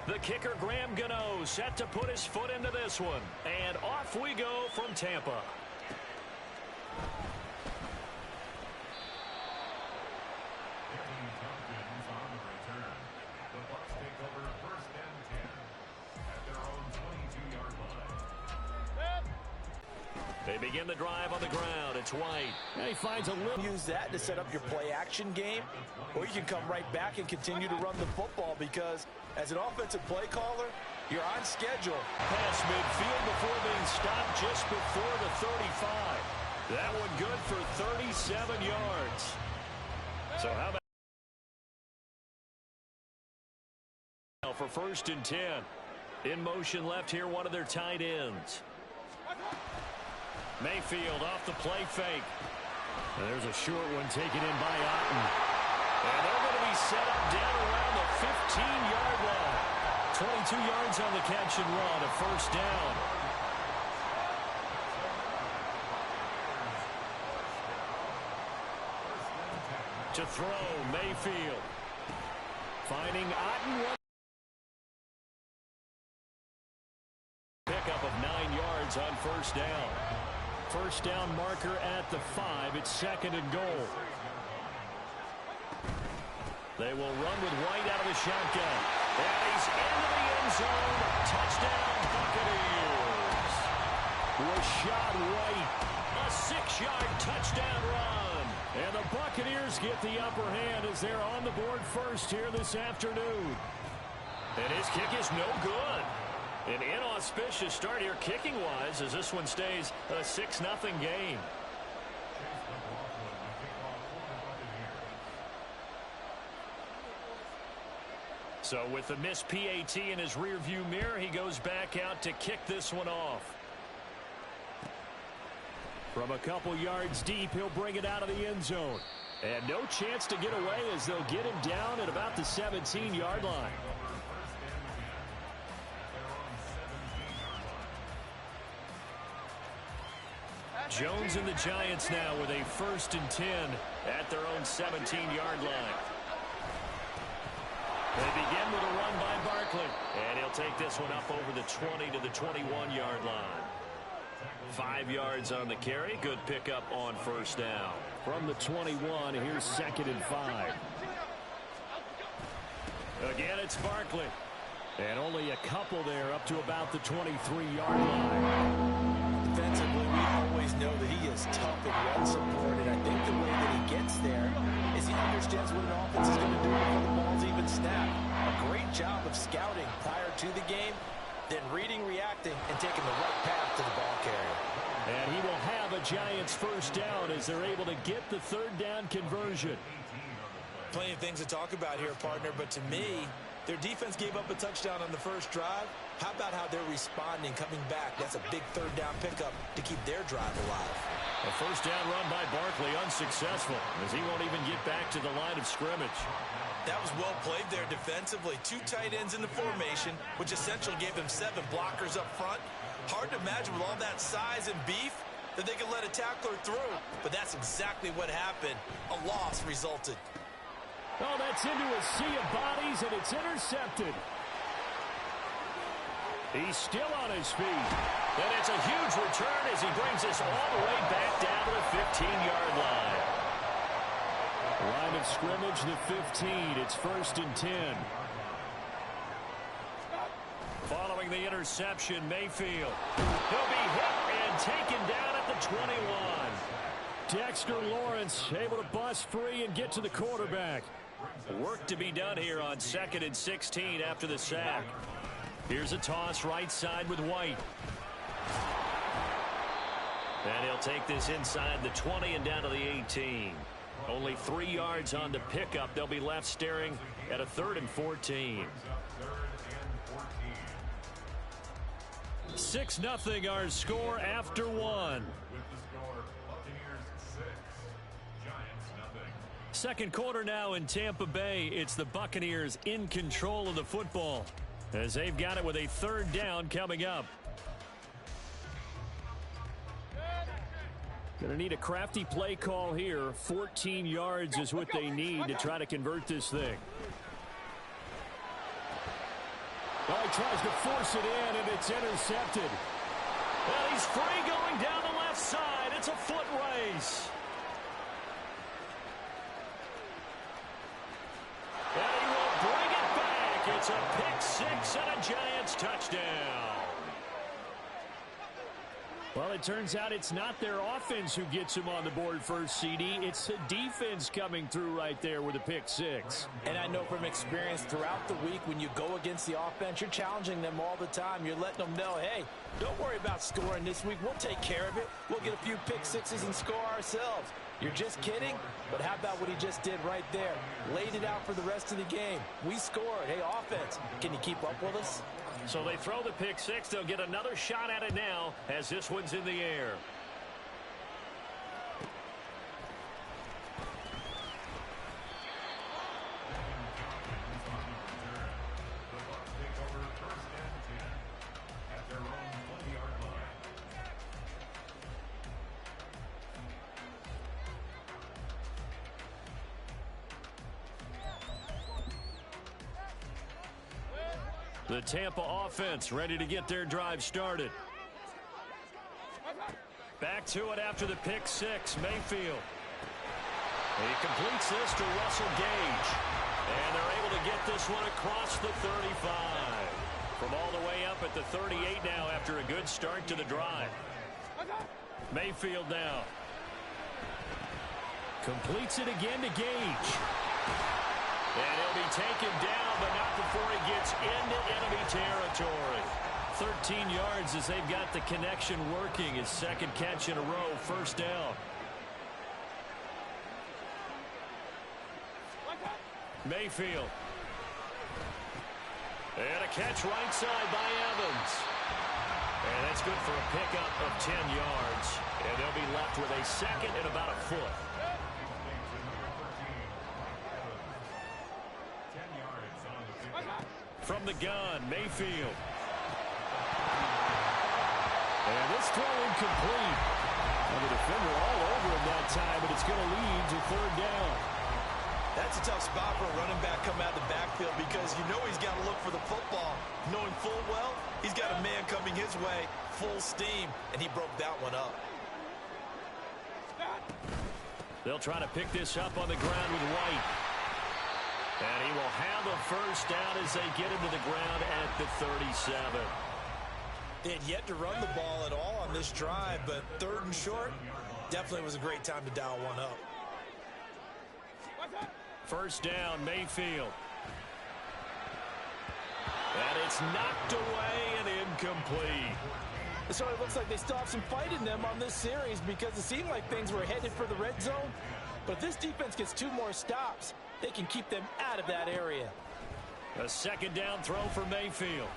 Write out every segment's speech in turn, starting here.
The kicker, Graham Gano, set to put his foot into this one. And off we go from Tampa. They begin the drive on the ground. It's White. And he finds a little. Use that to set up your play-action game, or you can come right back and continue to run the football because as an offensive play caller, you're on schedule. Pass midfield before being stopped just before the 35. That one good for 37 yards. So how about for 1st and 10? In motion left here, one of their tight ends. Mayfield off the play fake. And there's a short one taken in by Otten. And they're going to be set up down around the 15-yard line. 22 yards on the catch and run, a 1st down. To throw, Mayfield. Finding Otten. Pickup of 9 yards on 1st down. 1st down marker at the 5. It's 2nd and goal. They will run with White out of the shotgun. And he's into the end zone. Touchdown, Buccaneers. Rashad White, a 6-yard touchdown run. And the Buccaneers get the upper hand as they're on the board first here this afternoon. And his kick is no good. An inauspicious start here kicking-wise as this one stays a 6-0 game. So with the missed PAT in his rearview mirror, he goes back out to kick this one off. From a couple yards deep, he'll bring it out of the end zone. And no chance to get away as they'll get him down at about the 17-yard line. Jones and the Giants now with a 1st and 10 at their own 17-yard line. They begin with a run by Barkley. And he'll take this one up over the 20 to the 21-yard line. 5 yards on the carry. Good pickup on 1st down. From the 21, here's 2nd and 5. Again, it's Barkley. And only a couple there up to about the 23-yard line. Defensively, we always know that he is tough and run support, and I think the way that he gets there is he understands what an offense is going to do before the ball's even snapped. A great job of scouting prior to the game, then reading, reacting, and taking the right path to the ball carrier. And he will have a Giants 1st down as they're able to get the 3rd down conversion. Plenty of things to talk about here, partner, but to me, their defense gave up a touchdown on the first drive. How about how they're responding, coming back? That's a big 3rd down pickup to keep their drive alive. A 1st down run by Barkley, unsuccessful, as he won't even get back to the line of scrimmage. That was well played there defensively. 2 tight ends in the formation, which essentially gave them 7 blockers up front. Hard to imagine with all that size and beef that they could let a tackler through. But that's exactly what happened. A loss resulted. Oh, that's into a sea of bodies, and it's intercepted. He's still on his feet. And it's a huge return as he brings us all the way back down to the 15-yard line. Line of scrimmage, the 15. It's 1st and 10. Following the interception, Mayfield. He'll be hit and taken down at the 21. Dexter Lawrence able to bust free and get to the quarterback. Work to be done here on 2nd and 16 after the sack. Here's a toss right side with White. And he'll take this inside the 20 and down to the 18. Only 3 yards on the pickup. They'll be left staring at a 3rd and 14. 6-0 our score after 1. Second quarter now in Tampa Bay. It's the Buccaneers in control of the football as they've got it with a 3rd down coming up. Going to need a crafty play call here. 14 yards is what they need to try to convert this thing. Well, he tries to force it in, and it's intercepted. And he's free going down the left side. It's a foot race. And he will bring it back. It's a pick six and a Giants touchdown. Well, it turns out it's not their offense who gets him on the board first, CD. It's the defense coming through right there with a pick six. And I know from experience throughout the week, when you go against the offense, you're challenging them all the time. You're letting them know, hey, don't worry about scoring this week. We'll take care of it. We'll get a few pick sixes and score ourselves. You're just kidding? But how about what he just did right there? Laid it out for the rest of the game. We scored. Hey, offense, can you keep up with us? So they throw the pick six. They'll get another shot at it now as this one's in the air. The Tampa offense ready to get their drive started. Back to it after the pick six, Mayfield. He completes this to Russell Gage. And they're able to get this one across the 35. From all the way up at the 38 now after a good start to the drive. Mayfield now. Completes it again to Gage. And he'll be taken down, but not before he gets into enemy territory. 13 yards as they've got the connection working. His second catch in a row, first down. Mayfield. And a catch right side by Evans. And that's good for a pickup of 10 yards. And they'll be left with a second and about a foot. From the gun, Mayfield. And this throw incomplete. And the defender all over him that time, but it's going to lead to third down. That's a tough spot for a running back coming out of the backfield because you know he's got to look for the football. Knowing full well, he's got a man coming his way, full steam, and he broke that one up. They'll try to pick this up on the ground with White. And he will have a first down as they get into the ground at the 37. They had yet to run the ball at all on this drive, but third and short, definitely was a great time to dial one up. First down, Mayfield. And it's knocked away and incomplete. So it looks like they still have some fight in them on this series because it seemed like things were headed for the red zone. But if this defense gets 2 more stops, they can keep them out of that area. A second down throw for Mayfield.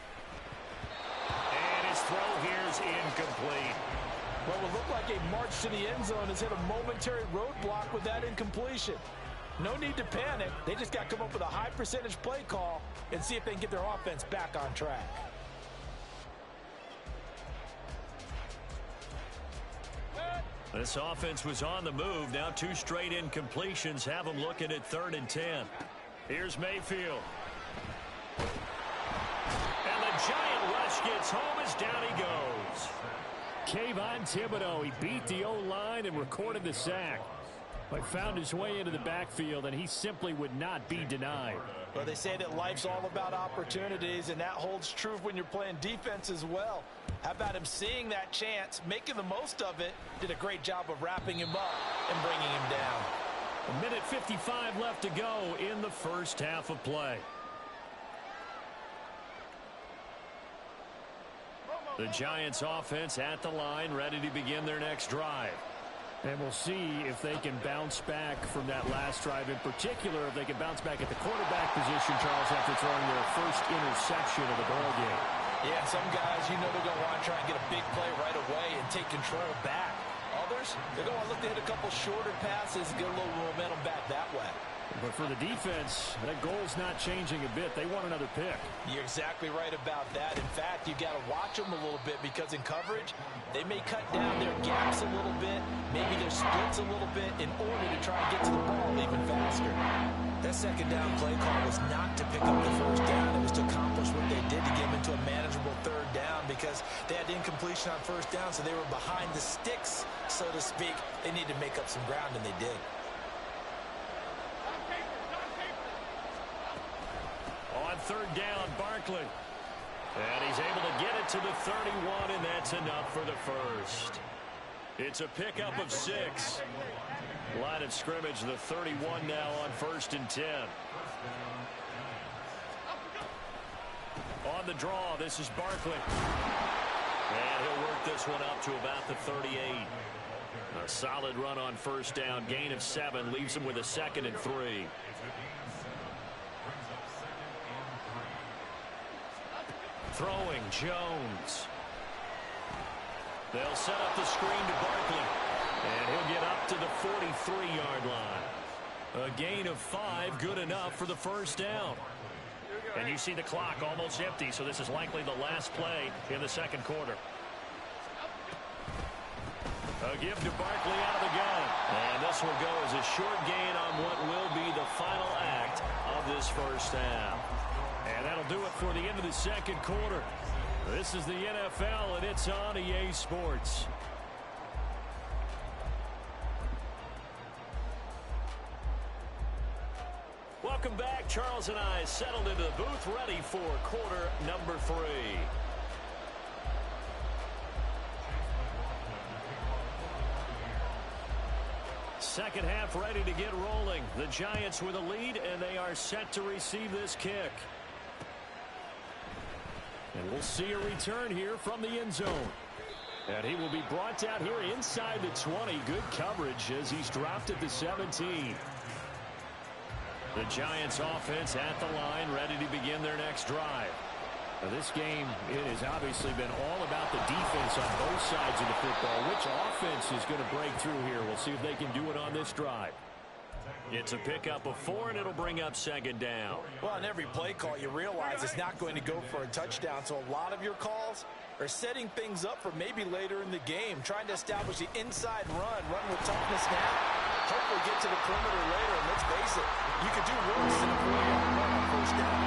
And his throw here is incomplete. What would look like a march to the end zone has hit a momentary roadblock with that incompletion. No need to panic. They just got to come up with a high percentage play call and see if they can get their offense back on track. This offense was on the move. Now 2 straight incompletions have them looking at 3rd and 10. Here's Mayfield. And the giant rush gets home as down he goes. Kayvon Thibodeau, he beat the O-line and recorded the sack. But found his way into the backfield, and he simply would not be denied. Well, they say that life's all about opportunities, and that holds true when you're playing defense as well. How about him seeing that chance, making the most of it, did a great job of wrapping him up and bringing him down. A minute 55 left to go in the first half of play. The Giants offense at the line, ready to begin their next drive. And we'll see if they can bounce back from that last drive. In particular, if they can bounce back at the quarterback position, Charles, after throwing their first interception of the ballgame. Yeah, some guys, you know they're going to want to try and get a big play right away and take control back. Others, they're going to look to hit a couple shorter passes and get a little momentum back that way. But for the defense, that goal's not changing a bit. They want another pick. You're exactly right about that. In fact, you got to watch them a little bit because in coverage, they may cut down their gaps a little bit, maybe their splits a little bit in order to try and get to the ball even faster. That's second down play call was not to pick up the first down. It was to accomplish what they did to get them into a manageable third down because they had incompletion on first down, so they were behind the sticks, so to speak. They needed to make up some ground, and they did. On third down, Barkley. And he's able to get it to the 31, and that's enough for the first. It's a pickup of 6. Line of scrimmage, the 31 now on 1st and 10. On the draw, this is Barkley. And he'll work this one up to about the 38. A solid run on first down. Gain of 7 leaves him with a 2nd and 3. Throwing, Jones. They'll set up the screen to Barkley. And he'll get up to the 43-yard line. A gain of 5, good enough for the first down. And you see the clock almost empty, so this is likely the last play in the second quarter. A give to Barkley out of the gun. And this will go as a short gain on what will be the final act of this first half. And that'll do it for the end of the second quarter. This is the NFL, and it's on EA Sports. Welcome back. Charles and I settled into the booth, ready for quarter number 3. Second half ready to get rolling. The Giants with a lead, and they are set to receive this kick. And we'll see a return here from the end zone. And he will be brought down here inside the 20. Good coverage as he's dropped at the 17. The Giants offense at the line, ready to begin their next drive. Now this game, it has obviously been all about the defense on both sides of the football. Which offense is going to break through here? We'll see if they can do it on this drive. It's a pickup of 4, and it'll bring up second down. Well, on every play call, you realize it's not going to go for a touchdown, so a lot of your calls are setting things up for maybe later in the game, trying to establish the inside run with toughness now, hopefully get to the perimeter later, and let's face it, you could do worse than a 4-yard run on first down.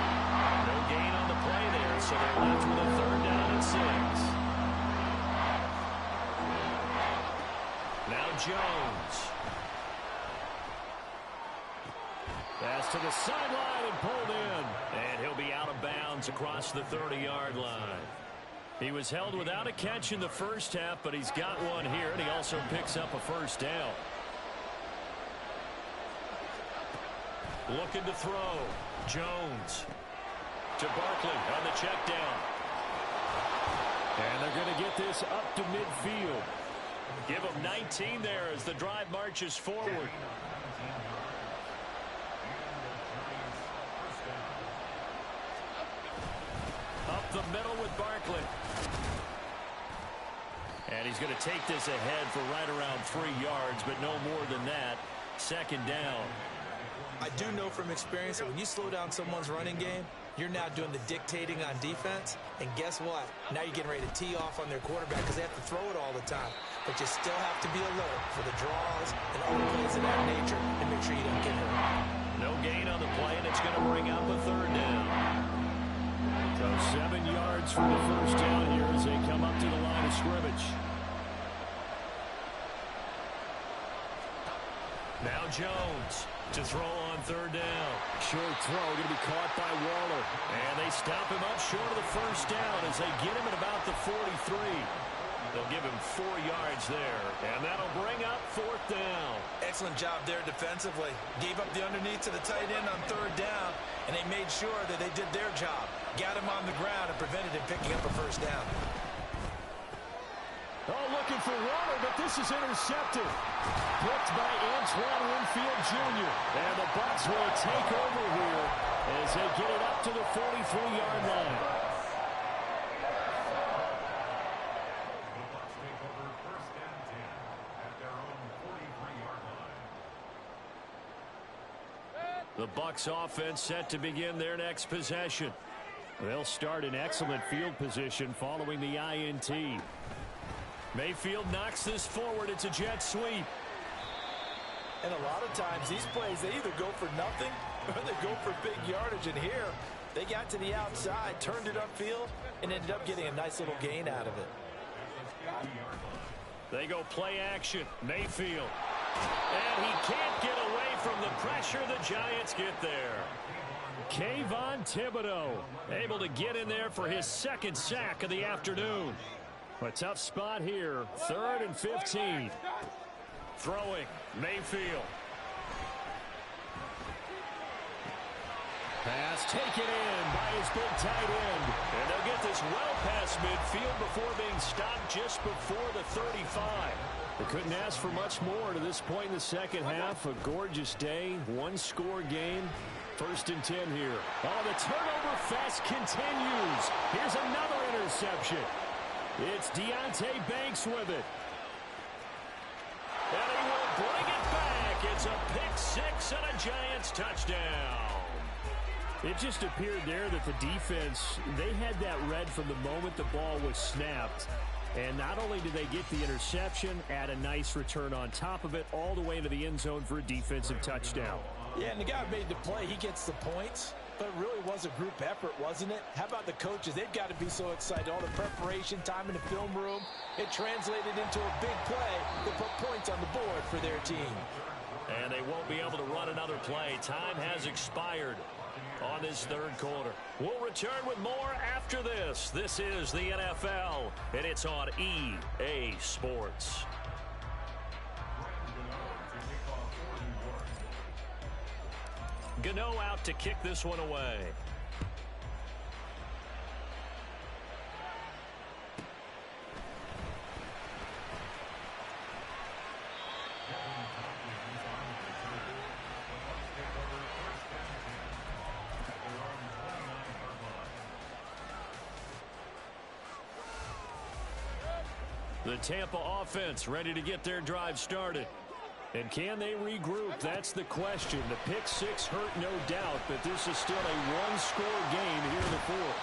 No gain on the play there, so they're left with a third down and 6. Now Jones. Pass to the sideline and pulled in. And he'll be out of bounds across the 30-yard line. He was held without a catch in the first half, but he's got one here, and he also picks up a first down. Looking to throw. Jones to Barkley on the check down. And they're going to get this up to midfield. Give him 19 there as the drive marches forward. Up the middle with Barkley. And he's going to take this ahead for right around 3 yards, but no more than that. Second down. I do know from experience that when you slow down someone's running game, you're now doing the dictating on defense. And guess what? Now you're getting ready to tee off on their quarterback because they have to throw it all the time. But you still have to be alert for the draws and other plays of that nature and make sure you don't get hurt. No gain on the play, and it's going to bring up a third down. So 7 yards from the first down here as they come up to the line of scrimmage. Now Jones to throw on third down. Short throw going to be caught by Waller. And they stop him up short of the first down as they get him at about the 43. They'll give him 4 yards there. And that'll bring up fourth down. Excellent job there defensively. Gave up the underneath to the tight end on third down. And they made sure that they did their job. Got him on the ground and prevented him picking up a first down. Oh, looking for Waller, but this is intercepted. Picked by Antoine Winfield Jr. And the Bucs will take over here as they get it up to the 43-yard line. The Bucs offense set to begin their next possession. They'll start in excellent field position following the INT. Mayfield knocks this forward. It's a jet sweep. And a lot of times these plays, they either go for nothing or they go for big yardage. And here, they got to the outside, turned it upfield, and ended up getting a nice little gain out of it. They go play action. Mayfield. And he can't get away from the pressure. The Giants get there. Kayvon Thibodeau able to get in there for his second sack of the afternoon. A tough spot here. 3rd and 15. Throwing. Mayfield. Pass taken in by his big tight end. And they'll get this well past midfield before being stopped just before the 35. They couldn't ask for much more to this point in the second half. A gorgeous day, one-score game. 1st and 10 here. Oh, the turnover fest continues. Here's another interception. It's Deonte Banks with it. And he will bring it back. It's a pick six and a Giants touchdown. It just appeared there that the defense, they had that read from the moment the ball was snapped. And not only did they get the interception, add a nice return on top of it, all the way into the end zone for a defensive touchdown. Yeah, and the guy who made the play, he gets the points. But it really was a group effort, wasn't it? How about the coaches? They've got to be so excited. All the preparation, time in the film room, it translated into a big play that put points on the board for their team. And they won't be able to run another play. Time has expired on this 3rd quarter. We'll return with more after this. This is the NFL, and it's on EA Sports. Gano out to kick this one away. The Tampa offense ready to get their drive started. And can they regroup? That's the question. The pick six hurt, no doubt, but this is still a one-score game here in the 4th.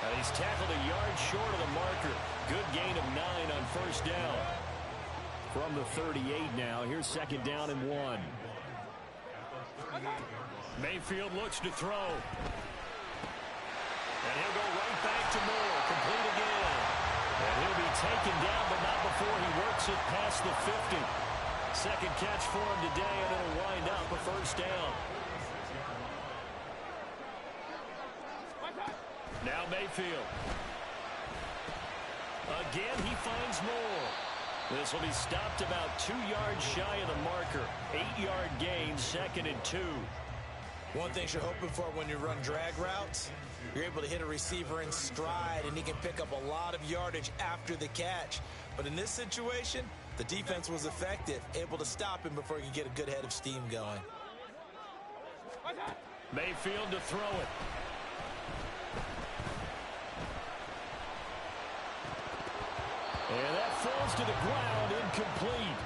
And he's tackled a yard short of the marker. Good gain of 9 on 1st down. From the 38 now, here's 2nd down and 1. Mayfield looks to throw. And he'll go right back to Moore. Complete again. And he'll be taken down, but not before he works it past the 50. Second catch for him today, and it'll wind up a 1st down. Now Mayfield. Again, he finds more. This will be stopped about 2 yards shy of the marker. 8-yard gain, 2nd and 2. One thing you're hoping for when you run drag routes, you're able to hit a receiver in stride, and he can pick up a lot of yardage after the catch. But in this situation, the defense was effective, able to stop him before he could get a good head of steam going. Mayfield to throw it. And that falls to the ground, incomplete.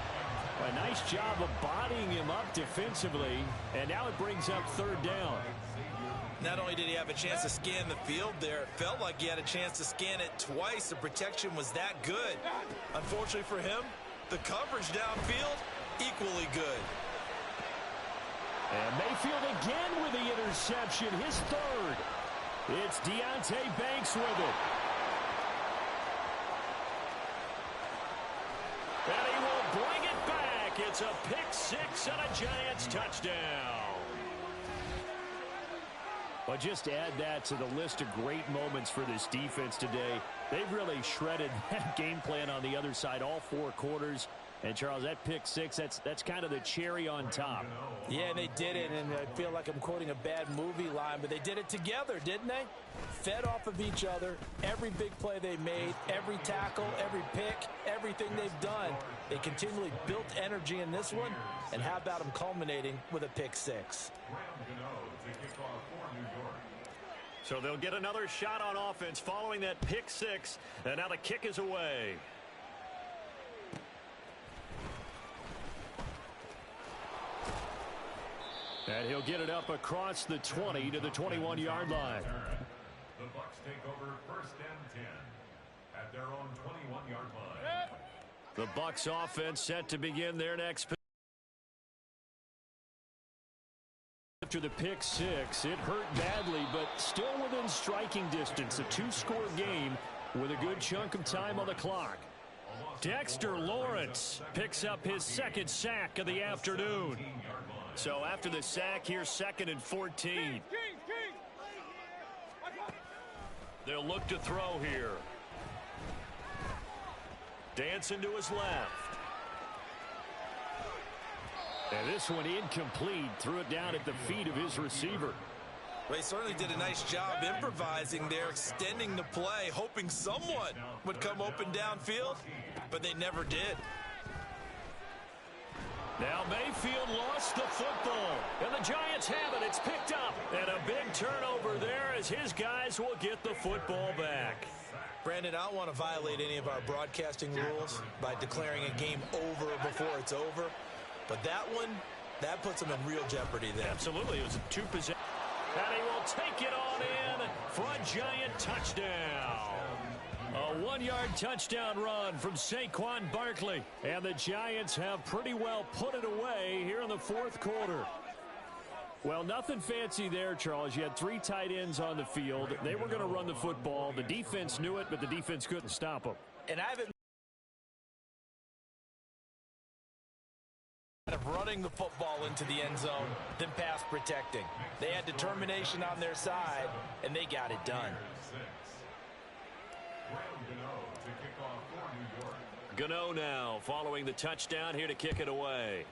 A nice job of bodying him up defensively, and now it brings up 3rd down. Not only did he have a chance to scan the field there, it felt like he had a chance to scan it twice. The protection was that good. Unfortunately for him, the coverage downfield, equally good. And Mayfield again with the interception, his 3rd. It's Deonte Banks with it. And he will bring it back. It's a pick six and a Giants touchdown. Well, just add that to the list of great moments for this defense today. They've really shredded that game plan on the other side all 4 quarters. And, Charles, that pick six, that's kind of the cherry on top. Yeah, and they did it, and I feel like I'm quoting a bad movie line, but they did it together, didn't they? Fed off of each other, every big play they made, every tackle, every pick, everything they've done. They continually built energy in this one, and how about them culminating with a pick six? So they'll get another shot on offense following that pick six, and now the kick is away. And he'll get it up across the 20 to the 21-yard line. The Bucs take over 1st and 10 at their own 21-yard line. The Bucs offense set to begin their next after the pick six. It hurt badly, but still within striking distance. A two-score game with a good chunk of time on the clock. Dexter Lawrence picks up his second sack of the afternoon. So after the sack, here's 2nd and 14. They'll look to throw here. Dancing to his left. And this one incomplete. Threw it down at the feet of his receiver. Well, he certainly did a nice job improvising there, extending the play, hoping someone would come open downfield, but they never did. Now Mayfield lost the football, and the Giants have it. It's picked up, and a big turnover there as his guys will get the football back. Brandon, I don't want to violate any of our broadcasting rules by declaring a game over before it's over, but that one, that puts them in real jeopardy there. Absolutely. It was a two-possession. And he will take it on in for a Giant touchdown. A 1-yard touchdown run from Saquon Barkley. And the Giants have pretty well put it away here in the fourth quarter. Well, nothing fancy there, Charles. You had 3 tight ends on the field. They were going to run the football. The defense knew it, but the defense couldn't stop them. And I haven't of running the football into the end zone than pass protecting. They had determination on their side, and they got it done. Gano now following the touchdown here to kick it away.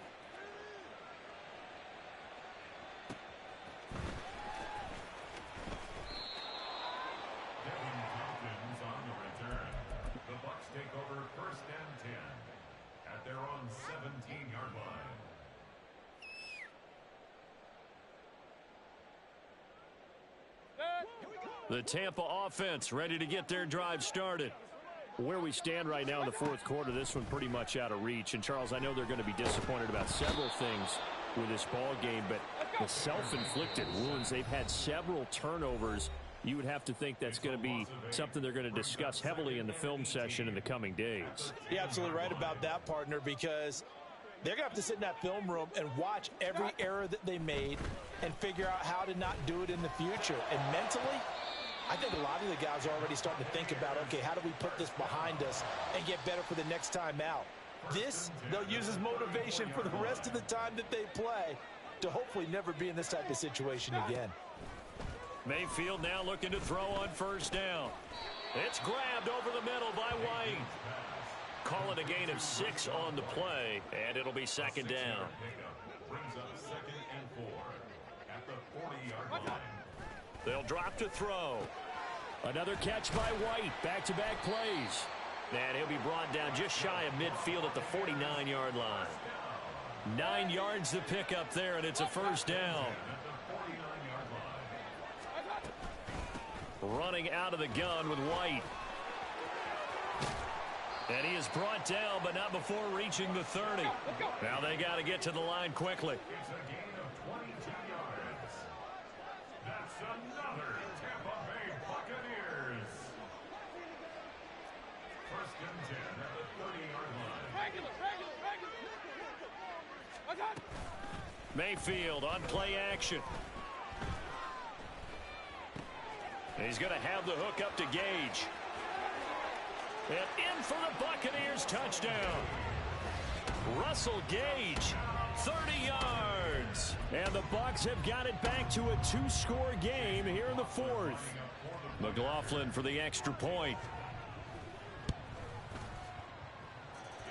The Bucs take over 1st and 10 at their own 17-yard line. The Tampa offense ready to get their drive started. Where we stand right now in the fourth quarter, this one pretty much out of reach. And, Charles, I know they're going to be disappointed about several things with this ball game, but the self-inflicted wounds, they've had several turnovers. You would have to think that's going to be something they're going to discuss heavily in the film session in the coming days. You're absolutely right about that, partner, because they're going to have to sit in that film room and watch every error that they made and figure out how to not do it in the future. And mentally, I think a lot of the guys are already starting to think about, okay, how do we put this behind us and get better for the next time out? This, they'll use as motivation for the rest of the time that they play to hopefully never be in this type of situation again. Mayfield now looking to throw on 1st down. It's grabbed over the middle by White. Call it a gain of 6 on the play, and it'll be 2nd down. Brings up 2nd and 4 at the 40-yard line. They'll drop to throw. Another catch by White. Back-to-back plays. And he'll be brought down just shy of midfield at the 49-yard line. 9 yards to pick up there, and it's a 1st down. Running out of the gun with White. And he is brought down, but not before reaching the 30. Now they got to get to the line quickly. It's a gain of 22 yards. That's another Tampa Bay Buccaneers. 1st and 10 at the 30-yard line. Mayfield on play action. And he's going to have the hook up to Gage. And in for the Buccaneers touchdown. Russell Gage, 30 yards. And the Bucs have got it back to a 2-score game here in the 4th. McLaughlin for the extra point.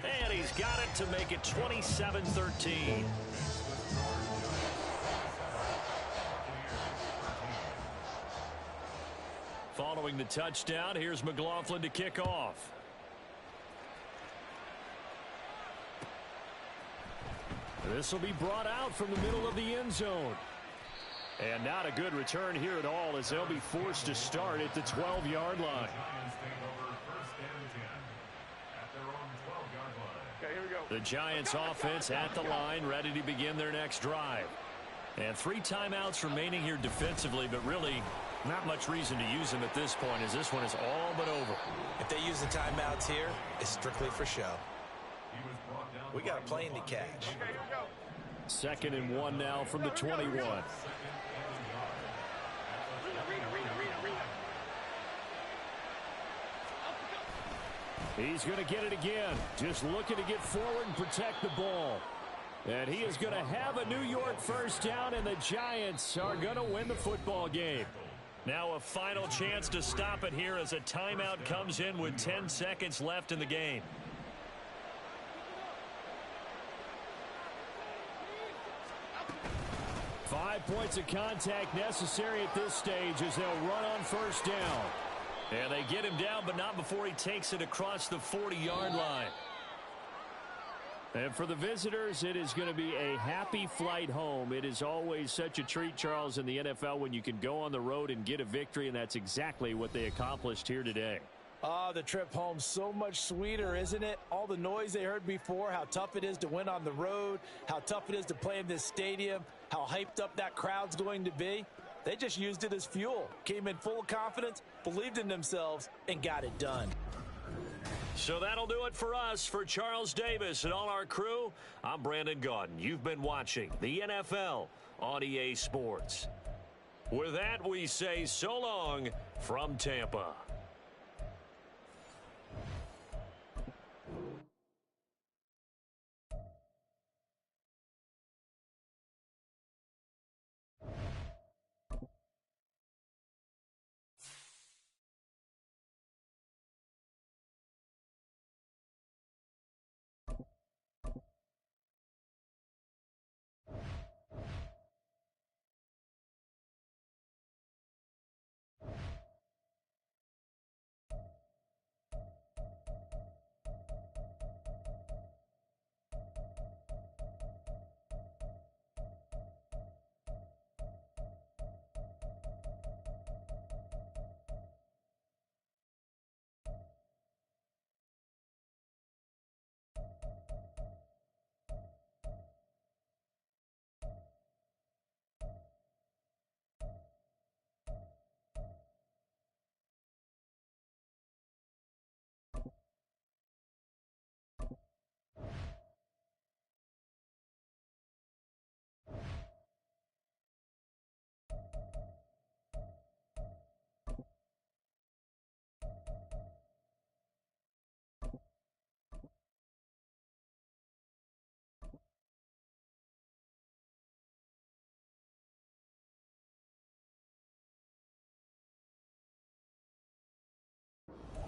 And he's got it to make it 27-13. Following the touchdown, here's McLaughlin to kick off. This will be brought out from the middle of the end zone. And not a good return here at all as they'll be forced to start at the 12-yard line. The Giants offense at the line, ready to begin their next drive. And 3 timeouts remaining here defensively, but really not much reason to use them at this point as this one is all but over. If they use the timeouts here, it's strictly for show. We got a plane to catch. 2nd and 1 now from the 21. He's going to get it again. Just looking to get forward and protect the ball. And he is going to have a New York first down, and the Giants are going to win the football game. Now a final chance to stop it here as a timeout comes in with 10 seconds left in the game. Five points of contact necessary at this stage as they'll run on first down. And they get him down, but not before he takes it across the 40-yard line. And for the visitors, it is going to be a happy flight home. It is always such a treat, Charles, in the NFL when you can go on the road and get a victory, and that's exactly what they accomplished here today. The trip home so much sweeter, isn't it? All the noise they heard before, how tough it is to win on the road, how tough it is to play in this stadium, how hyped up that crowd's going to be. They just used it as fuel, came in full of confidence, believed in themselves, and got it done. So that'll do it for us. For Charles Davis and all our crew, I'm Brandon Gaudin. You've been watching the NFL on EA Sports. With that, we say so long from Tampa.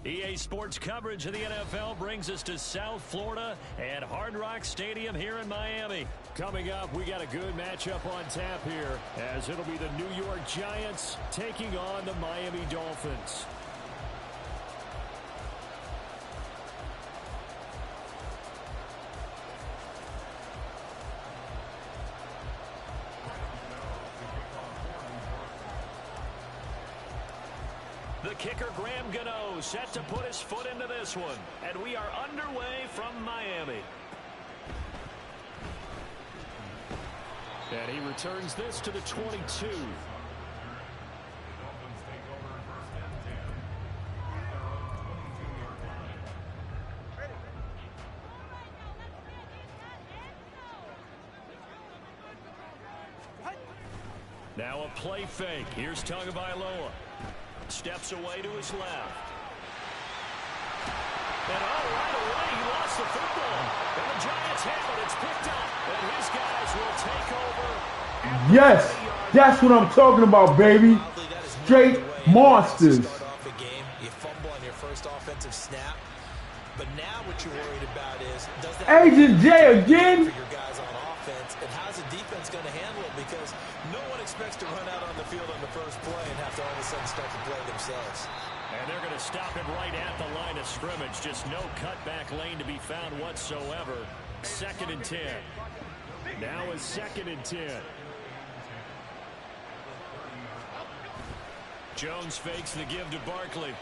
EA Sports coverage of the NFL brings us to South Florida at Hard Rock Stadium here in Miami. Coming up, we got a good matchup on tap here, as it'll be the New York Giants taking on the Miami Dolphins. The kicker, Graham Gano, set to put his foot into this one. And we are underway from Miami. And he returns this to the 22. Now a play fake. Here's Tagovailoa. Steps away to his left. And right away, he lost the football. And the Giants have it. It's picked up. And his guys will take over. Yes, that's what I'm talking about, baby. Straight monsters. You fumble on your first offensive snap. But now what you're worried about is, does that Agent J again? for your guys on offense, and how's the defense going to handle it? Because no one expects to run out on the field on the first play and have to all of a sudden start to play themselves. And they're going to stop it right at the line of scrimmage. Just no cutback lane to be found whatsoever. 2nd and 10. Now is 2nd and 10. Jones fakes the give to Barkley.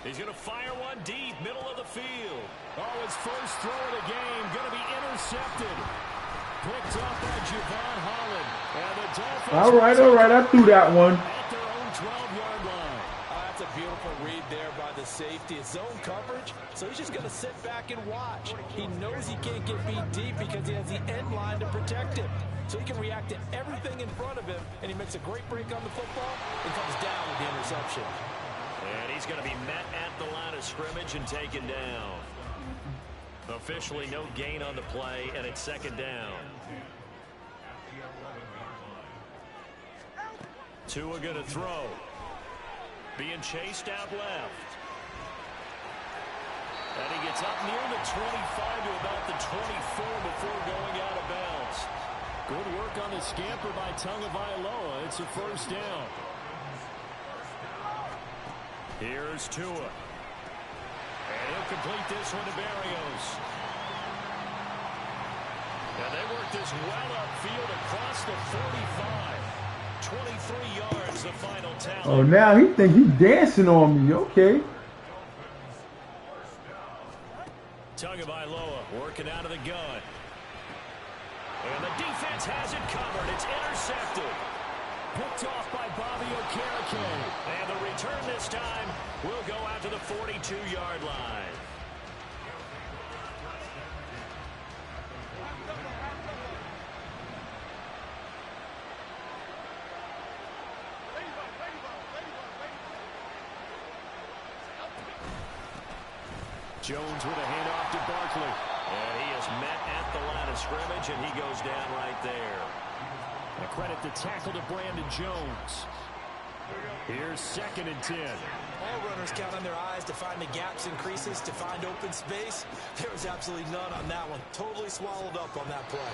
He's going to fire one deep, middle of the field. Oh, his first throw of the game going to be intercepted. Picked up by Javon Holland. And the Dolphins All right, I threw that one. at their own 12-yard line. That's a beautiful read there by the safety. It's zone coverage, so he's just going to sit back and watch. He knows he can't get beat deep because he has the end line to protect him. So he can react to everything in front of him, and he makes a great break on the football and comes down with the interception. And he's going to be met at the line of scrimmage and taken down. Officially no gain on the play, and it's second down. Tua going to throw. Being chased out left. And he gets up near the 25 to about the 24 before going out of bounds. Good work on the scamper by Tagovailoa. It's a first down. Here's Tua. And he'll complete this one to Berrios. And they work this well upfield across the 45. 23 yards, the final tally. Oh, now he think he's dancing on me. Okay. Tagovailoa working out of the gun. And the defense has it covered. It's intercepted. Picked off by Bobby Okereke. And the return this time will go out to the 42-yard line. Jones with a handoff to Barkley. And he is met at the line of scrimmage, and he goes down right there. A credit the tackle to Brandon Jones. Here's 2nd and 10. All runners count on their eyes to find the gaps and creases, to find open space. There was absolutely none on that one. Totally swallowed up on that play.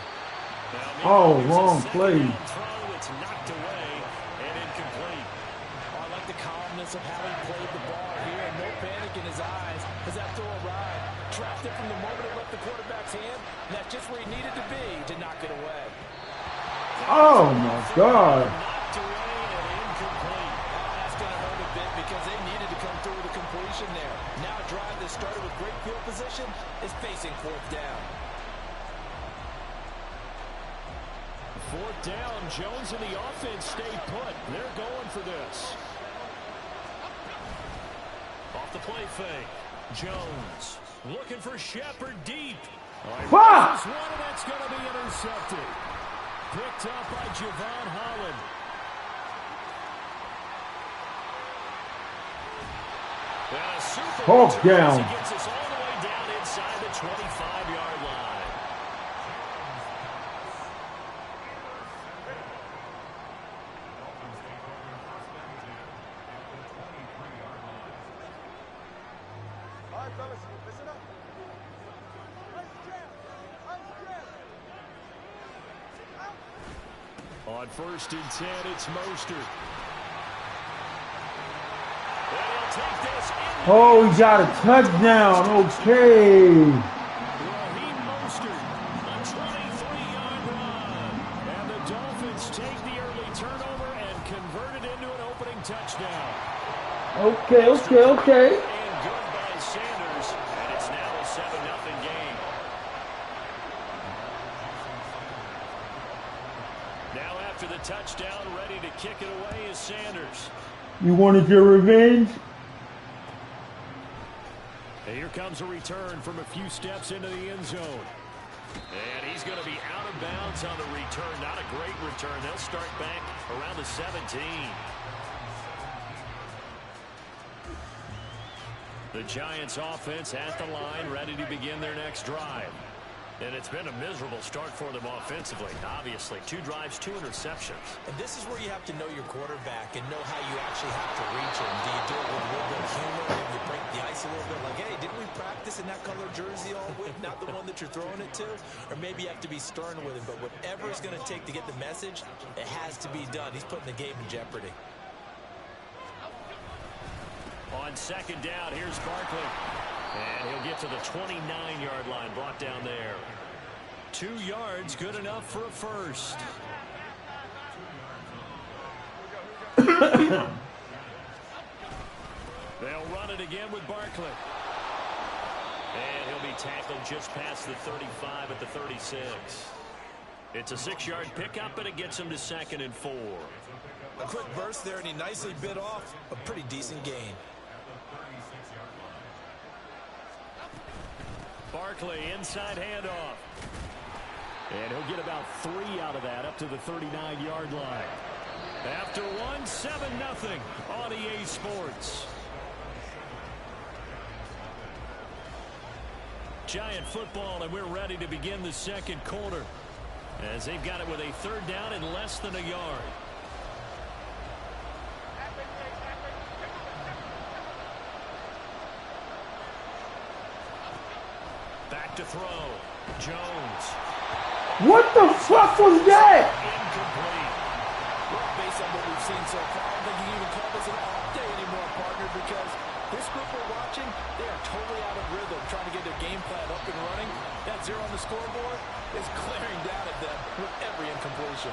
Oh, wrong play. It's knocked away and incomplete. I like the calmness of how he played the ball here. No panic in his eyes as that throw arrived. Trapped it from the moment it left the quarterback's hand. And that's just where he needed to be to knock it away. Oh, my God. Knocked away and incomplete. That's going to hurt a bit because they needed to come through with a completion there. Now a drive that started with great field position is facing 4th down. 4th down. Jones and the offense stay put. They're going for this. Off the play fake. Jones looking for Shepard deep. Fuck! This one, and that's going to be intercepted. Picked up by Javon Holland. And a super Hulk down. He gets us all the way down inside the 25-yard line. All right, fellas, listen up. On 1st and 10, it's Mostert. Oh, he got a touchdown. Okay. Raheem Mostert, a 23-yard run. And the Dolphins take the early turnover and convert it into an opening touchdown. Okay. And good by Sanders. And it's now a 7-0 game. Now after the touchdown, ready to kick it away is Sanders. You wanted your revenge? And here comes a return from a few steps into the end zone. And he's going to be out of bounds on the return. Not a great return. They'll start back around the 17. The Giants offense at the line, ready to begin their next drive. And it's been a miserable start for them offensively, obviously. 2 drives, 2 interceptions. And this is where you have to know your quarterback and know how you actually have to reach him. Do you do it with a little bit of humor? Maybe you break the ice a little bit like, hey, didn't we practice in that color jersey all week? Not the one that you're throwing it to? Or maybe you have to be stern with him. But whatever it's going to take to get the message, it has to be done. He's putting the game in jeopardy. On 2nd down, here's Barkley. And he'll get to the 29-yard line, brought down there. 2 yards, good enough for a first. They'll run it again with Barkley. And he'll be tackled just past the 35 at the 36. It's a 6-yard pickup, and it gets him to 2nd and 4. A quick burst there, and he nicely bit off a pretty decent gain. Barkley, inside handoff. And he'll get about 3 out of that, up to the 39-yard line. After one, 7-0 on EA Sports. Giant football, and we're ready to begin the second quarter, as they've got it with a third down and less than a yard. Back to throw. Jones. What the fuck was that? Incomplete. Well, based on what we've seen so far, I don't think you can even call this an off day anymore, partner, because this group we're watching, they are totally out of rhythm, trying to get their game plan up and running. That 0 on the scoreboard is glaring down at them with every incompletion.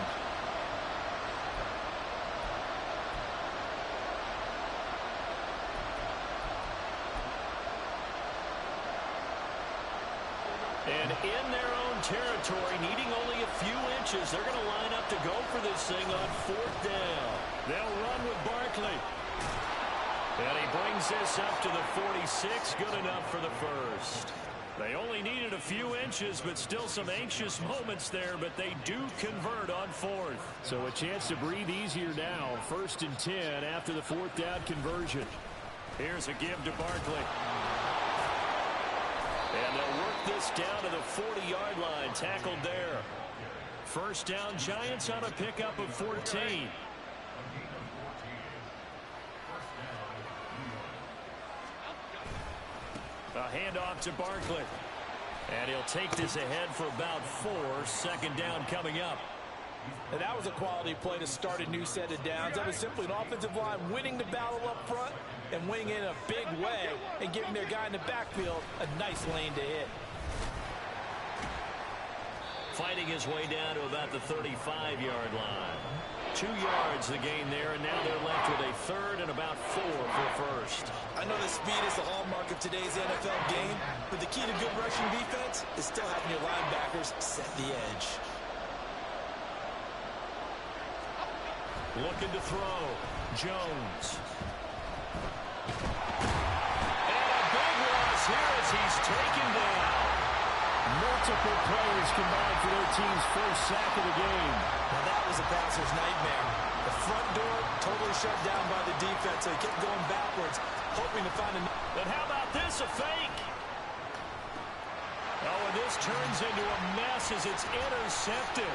And in their own territory, needing only a few inches, they're going to line up to go for this thing on fourth down. They'll run with Barkley. And he brings this up to the 46, good enough for the first. They only needed a few inches, but still some anxious moments there, but they do convert on fourth. So a chance to breathe easier now, 1st and 10 after the fourth down conversion. Here's a give to Barkley. And they'll work this down to the 40-yard line, tackled there. First down, Giants on a pickup of 14. A handoff to Barkley. And he'll take this ahead for about 4. Second down coming up. And that was a quality play to start a new set of downs. That was simply an offensive line winning the battle up front and winning in a big way and giving their guy in the backfield a nice lane to hit. Fighting his way down to about the 35-yard line. 2 yards the gain there, and now they're left with a third and about 4 for first. I know that speed is the hallmark of today's NFL game, but the key to good rushing defense is still having your linebackers set the edge. Looking to throw. Jones. And a big loss here as he's taken down. Multiple players combined for their team's first sack of the game. Now that was a passer's nightmare. The front door totally shut down by the defense, so he kept going backwards, hoping to find a... But how about this, a fake? Oh, and this turns into a mess as it's intercepted.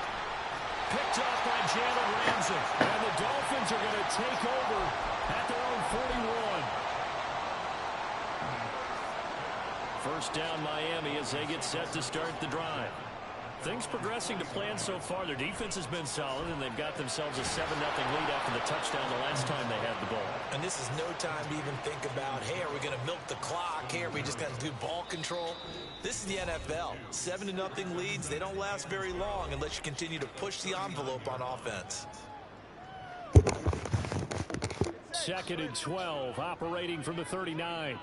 Picked off by Jalen Ramsey. And the Dolphins are going to take over at their own 41. First down Miami as they get set to start the drive. Things progressing to plan so far. Their defense has been solid, and they've got themselves a 7-0 lead after the touchdown the last time they had the ball. And this is no time to even think about, hey, are we going to milk the clock? Hey, are we just going to do ball control? This is the NFL. 7-0 leads, they don't last very long unless you continue to push the envelope on offense. 2nd and 12, operating from the 39.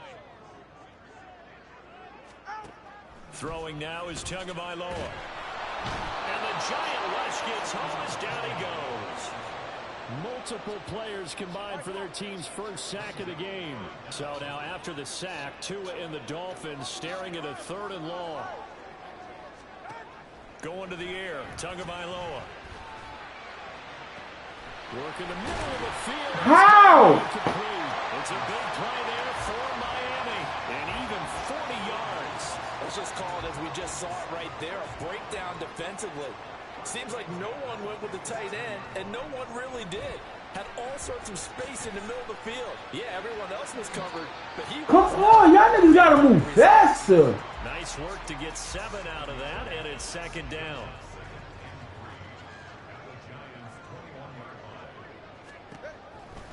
Throwing now is Tagovailoa. And the giant rush gets home as down he goes. Multiple players combined for their team's first sack of the game. So now after the sack, Tua and the Dolphins staring at a 3rd and long. Going to the air, Tagovailoa. Working the middle of the field. How? It's a big play there for Miami. And even 40 yards. Let's just call it as we just saw it right there, a breakdown defensively. Seems like no one went with the tight end, and no one really did. Had all sorts of space in the middle of the field. Yeah, everyone else was covered, but he... Come on, y'all niggas gotta move faster. Nice work to get 7 out of that, and it's 2nd down.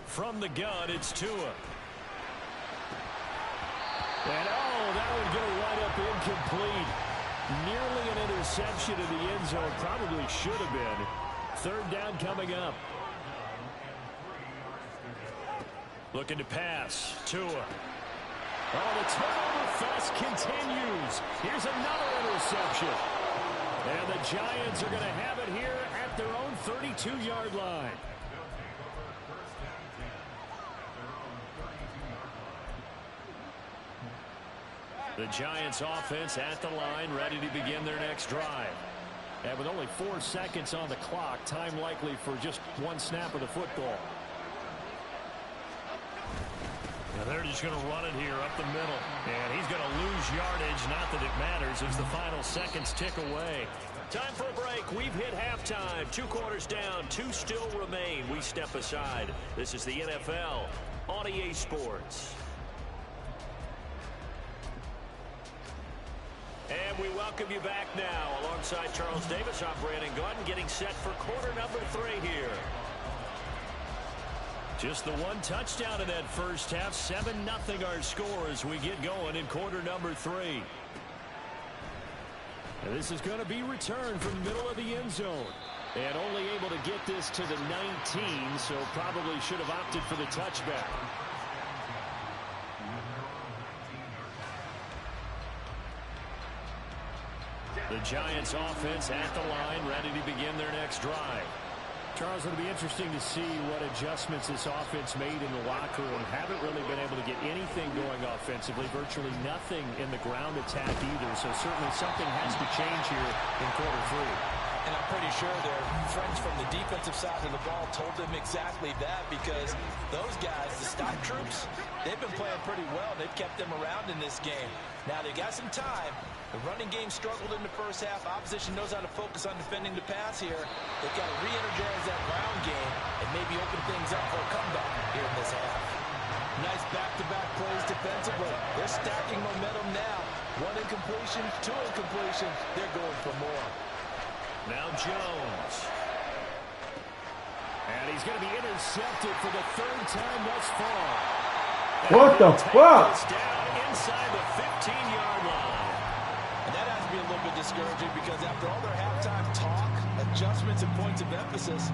From the gun, it's Tua. And oh, that would get a right up incomplete. Nearly an interception in the end zone. Probably should have been. 3rd down coming up. Looking to pass. Tua. Oh, the turnover fest continues. Here's another interception. And the Giants are going to have it here at their own 32-yard line. The Giants offense at the line, ready to begin their next drive. And with only 4 seconds on the clock, time likely for just 1 snap of the football. Now they're they're just going to run it here up the middle. And he's going to lose yardage. Not that it matters as the final seconds tick away. Time for a break. We've hit halftime. 2 quarters down. 2 still remain. We step aside. This is the NFL on EA Sports. And we welcome you back now. Alongside Charles Davis, I'm Brandon Gordon, getting set for quarter number 3 here. Just the 1 touchdown in that first half. 7-0 our score as we get going in quarter number 3. And this is going to be returned from the middle of the end zone. And only able to get this to the 19, so probably should have opted for the touchback. The Giants offense at the line, ready to begin their next drive. Charles, it'll be interesting to see what adjustments this offense made in the locker room. Haven't really been able to get anything going offensively. Virtually nothing in the ground attack either. So certainly something has to change here in quarter 3. And I'm pretty sure their friends from the defensive side of the ball told them exactly that, because those guys, the stock troops, they've been playing pretty well. They've kept them around in this game. Now they got some time. The running game struggled in the first half. Opposition knows how to focus on defending the pass here. They've got to re-energize that ground game and maybe open things up for a comeback here in this half. Nice back-to-back plays defensively. They're stacking momentum now. 1 incompletion, 2 incompletions. They're going for more. Now Jones. And he's going to be intercepted for the 3rd time thus far. What the fuck? Down inside the 15-yard line. And that has to be a little bit discouraging, because after all their halftime talk, adjustments, and points of emphasis,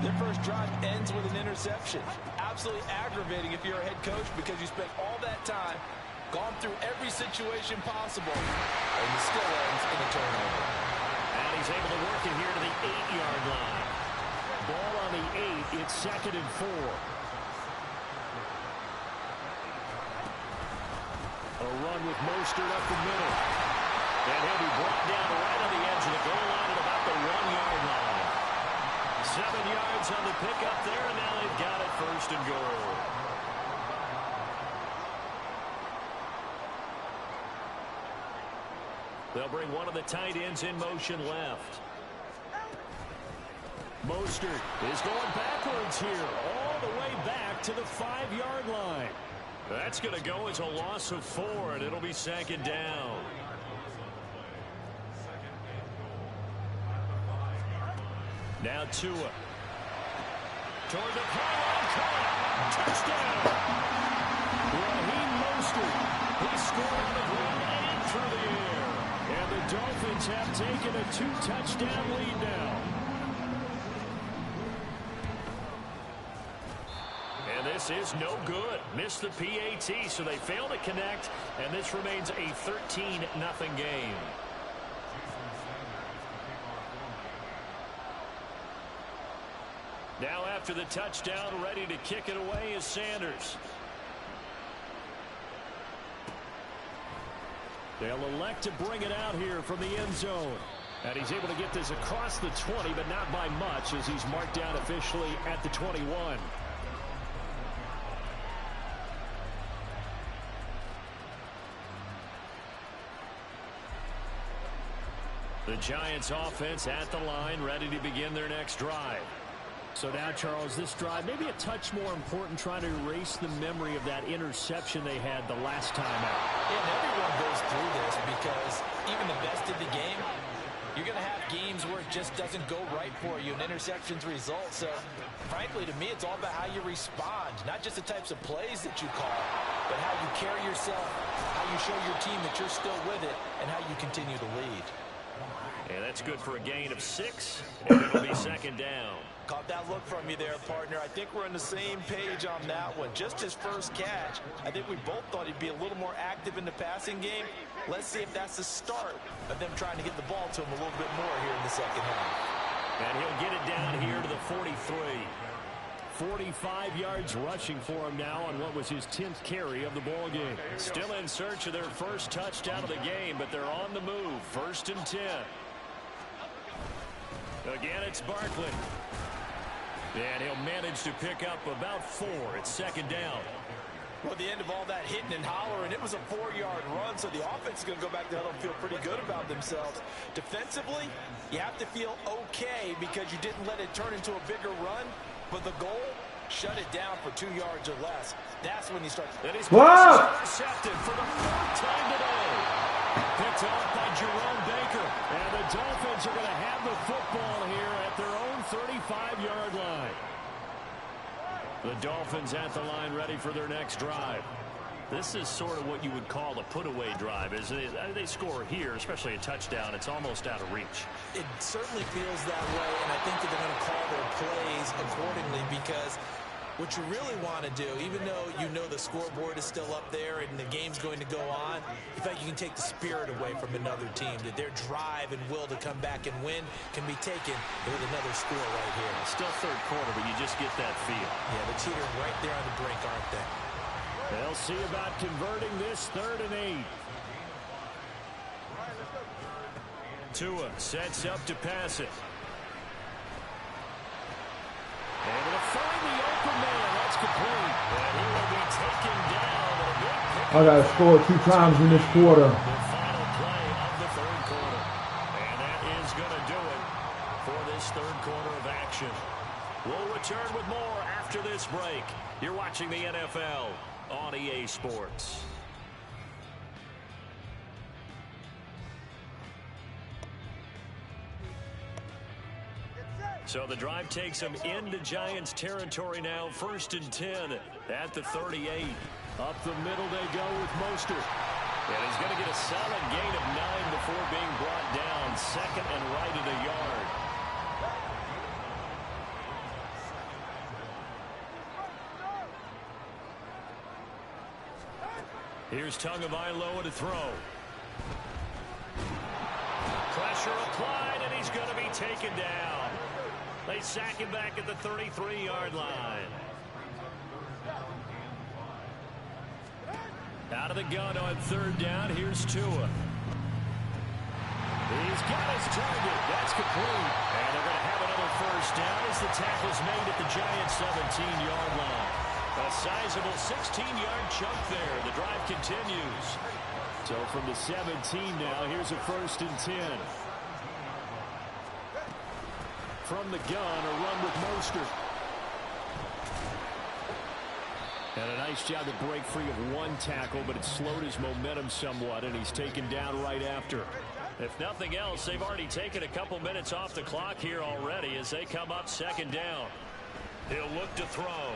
their first drive ends with an interception. Absolutely aggravating if you're a head coach, because you spent all that time, gone through every situation possible, and it still ends in a turnover. And he's able to work it here to the 8-yard line. Ball on the 8. It's 2nd and 4. A run with Mostert up the middle. And he'll be brought down right on the edge of the goal line at about the 1-yard line. 7 yards on the pickup there, and now they've got it 1st and goal. They'll bring one of the tight ends in motion left. Mostert is going backwards here, all the way back to the 5-yard line. That's going to go as a loss of 4, and it'll be 2nd down. Now Tua. Toward the pylon, caught. Touchdown. Raheem Mostert. He scored on the ground and through the air. And the Dolphins have taken a 2-touchdown lead now. And this is no good. Missed the PAT, so they fail to connect, and this remains a 13-0 game. Now after the touchdown, ready to kick it away is Sanders. They'll elect to bring it out here from the end zone. And he's able to get this across the 20, but not by much, as he's marked down officially at the 21. The Giants offense at the line, ready to begin their next drive. So now, Charles, this drive maybe a touch more important, trying to erase the memory of that interception they had the last time out. And everyone goes through this, because even the best in the game, you're going to have games where it just doesn't go right for you, and interceptions result. So, frankly, to me, it's all about how you respond, not just the types of plays that you call, but how you carry yourself, how you show your team that you're still with it, and how you continue to lead. And that's good for a gain of 6, and it'll be 2nd down. Caught that look from you there, partner. I think we're on the same page on that one. Just his first catch, I think we both thought he'd be a little more active in the passing game. Let's see if that's the start of them trying to get the ball to him a little bit more here in the second half. And he'll get it down here to the 43. 45 yards rushing for him now on what was his 10th carry of the ball game. Still in search of their first touchdown of the game, but they're on the move. 1st and 10. Again, it's Barkley. And he'll manage to pick up about 4. It's 2nd down. Well, at the end of all that hitting and hollering, it was a 4-yard run, so the offense is going to go back to huddle and feel pretty good about themselves. Defensively, you have to feel okay because you didn't let it turn into a bigger run, but the goal, shut it down for 2 yards or less. That's when you start. And he's intercepted for the 4th time today. Picked off by Jerome Baker. And the Dolphins are going to have the football here at their own 35-yard line. The Dolphins at the line ready for their next drive. This is sort of what you would call a put-away drive. As they score here, especially a touchdown, it's almost out of reach. It certainly feels that way, and I think that they're going to call their plays accordingly because what you really want to do, even though you know the scoreboard is still up there and the game's going to go on, you think you can take the spirit away from another team, that their drive and will to come back and win can be taken with another score right here. Still third quarter, but you just get that feel. Yeah, they're teetering right there on the brink, aren't they? They'll see about converting this 3rd and 8. Tua sets up to pass it. Able to find the open man. That's complete. And he will be taken down. I got to score 2 times in this quarter. The final play of the 3rd quarter. And that is going to do it for this 3rd quarter of action. We'll return with more after this break. You're watching the NFL on EA Sports. So the drive takes them into Giants territory now. 1st and 10 at the 38. Up the middle they go with Mostert. And he's going to get a solid gain of 9 before being brought down. 2nd and right at a yard. Here's Tagovailoa to throw. Pressure applied, and he's going to be taken down. They sack him back at the 33-yard line. Out of the gun on 3rd down. Here's Tua. He's got his target. That's complete. And they're going to have another 1st down as the tackle's made at the Giants' 17-yard line. A sizable 16-yard chunk there. The drive continues. So from the 17 now, here's a 1st and 10. From the gun, a run with Mostert. And a nice job to break free of 1 tackle, but it slowed his momentum somewhat, and he's taken down right after. If nothing else, they've already taken a couple minutes off the clock here already as they come up 2nd down. He'll look to throw.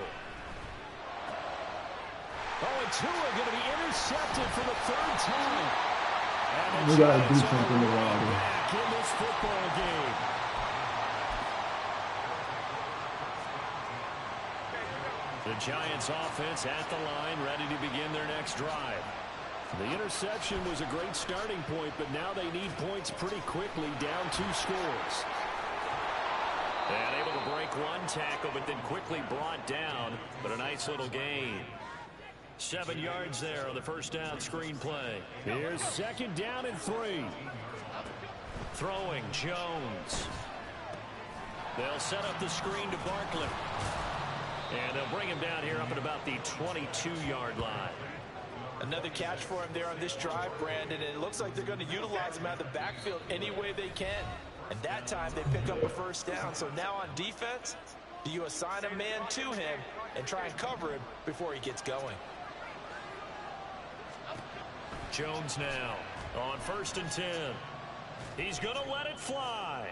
Oh, and Tua going to be intercepted for the 3rd time. And We got to do something about it. back in this football game. The Giants offense at the line, ready to begin their next drive. The interception was a great starting point, but now they need points pretty quickly, down 2 scores. And able to break 1 tackle, but then quickly brought down, but a nice little gain. 7 yards there on the 1st down screen play. Here's 2nd down and 3. Throwing Jones. They'll set up the screen to Barkley. And they'll bring him down here up at about the 22-yard line. Another catch for him there on this drive, Brandon, and it looks like they're going to utilize him out of the backfield any way they can. And that time they pick up a 1st down. So now on defense, do you assign a man to him and try and cover him before he gets going? Jones now on 1st and 10. He's going to let it fly.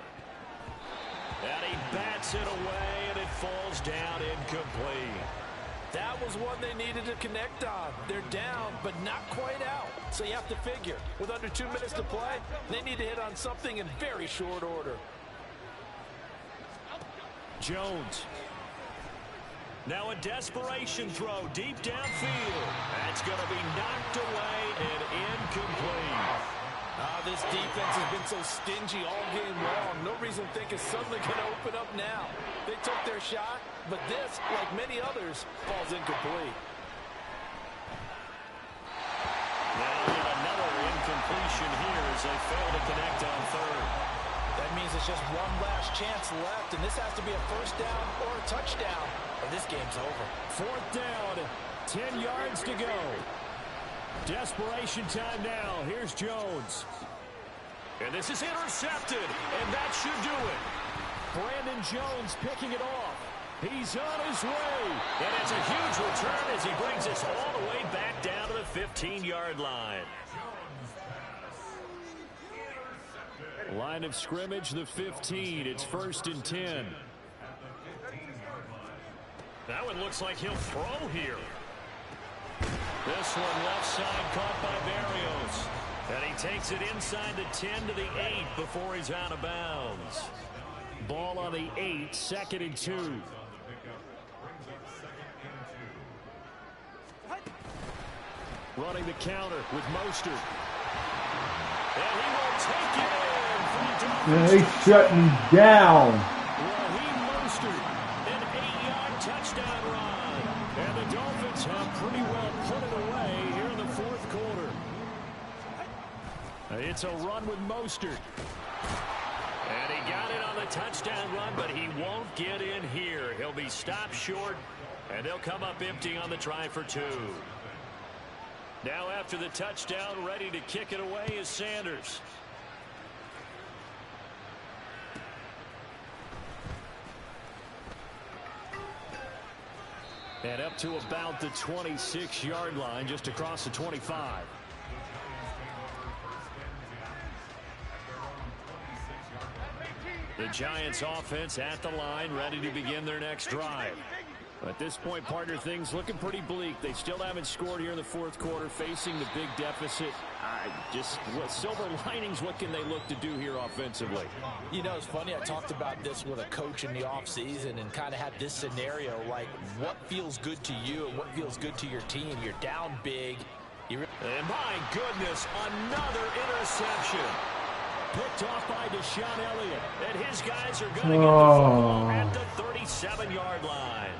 And he bats it away, and it falls down incomplete. That was one they needed to connect on. They're down, but not quite out. So you have to figure, with under 2 minutes to play, they need to hit on something in very short order. Jones. Now a desperation throw deep downfield. That's going to be knocked away and incomplete. This defense has been so stingy all game long. No reason to think it's suddenly going to open up now. They took their shot, but this, like many others, falls incomplete. Now another incompletion here as they fail to connect on 3rd. That That means it's just one last chance left, and this has to be a first down or a touchdown, or this game's over. Fourth down, 10 yards to go. Desperation time now. Here's Jones. And this is intercepted, and that should do it. Brandon Jones picking it off. He's on his way. And it's a huge return as he brings us all the way back down to the 15-yard line. Line of scrimmage, the 15. It's 1st and 10. That one looks like he'll throw here. This one left side caught by Barrios. And he takes it inside the 10 to the 8 before he's out of bounds. Ball on the 8, 2nd and 2. Running the counter with Mostert. And he will take it in for the Dolphins. Man, they shut me down. Raheem Mostert, an 8-yard touchdown run. And the Dolphins have pretty well put it away here in the 4th quarter. It's a run with Mostert. And he got it on the touchdown run, but he won't get in here. He'll be stopped short, and they'll come up empty on the try for 2. Now after the touchdown, ready to kick it away is Sanders. And up to about the 26-yard line, just across the 25. The Giants offense at the line, ready to begin their next drive. At this point, partner, things looking pretty bleak. They still haven't scored here in the 4th quarter, facing the big deficit. What silver linings, what can they look to do here offensively? You know, it's funny, I talked about this with a coach in the offseason and kind of had this scenario, like what feels good to you and what feels good to your team. You're down big. And my goodness, another interception. Picked off by Deshaun Elliott. And his guys are going to get the football at the 37-yard line.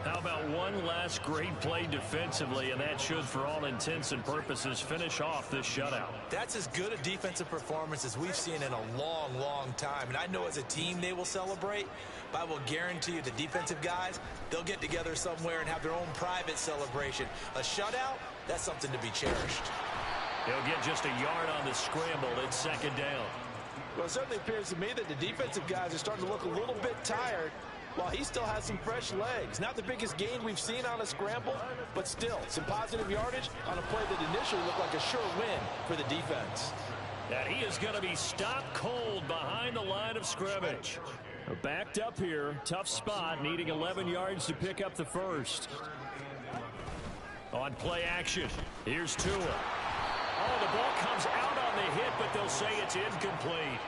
How about one last great play defensively, and that should, for all intents and purposes, finish off this shutout. That's as good a defensive performance as we've seen in a long, long time. And I know as a team they will celebrate, but I will guarantee you the defensive guys, they'll get together somewhere and have their own private celebration. A shutout, that's something to be cherished. He'll get just a yard on the scramble. It's 2nd down. Well, it certainly appears to me that the defensive guys are starting to look a little bit tired while he still has some fresh legs. Not the biggest gain we've seen on a scramble, but still some positive yardage on a play that initially looked like a sure win for the defense. And he is going to be stopped cold behind the line of scrimmage. Backed up here, tough spot, needing 11 yards to pick up the first. On play action, here's Tua. Oh, the ball comes out on the hit, but they'll say it's incomplete.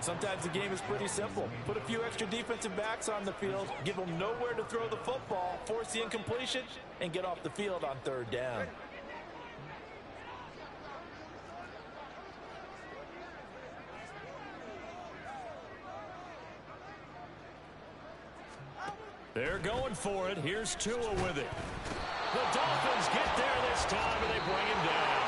Sometimes the game is pretty simple. Put a few extra defensive backs on the field, give them nowhere to throw the football, force the incompletion, and get off the field on 3rd down. They're going for it. Here's Tua with it. The Dolphins get there this time, and they bring him down.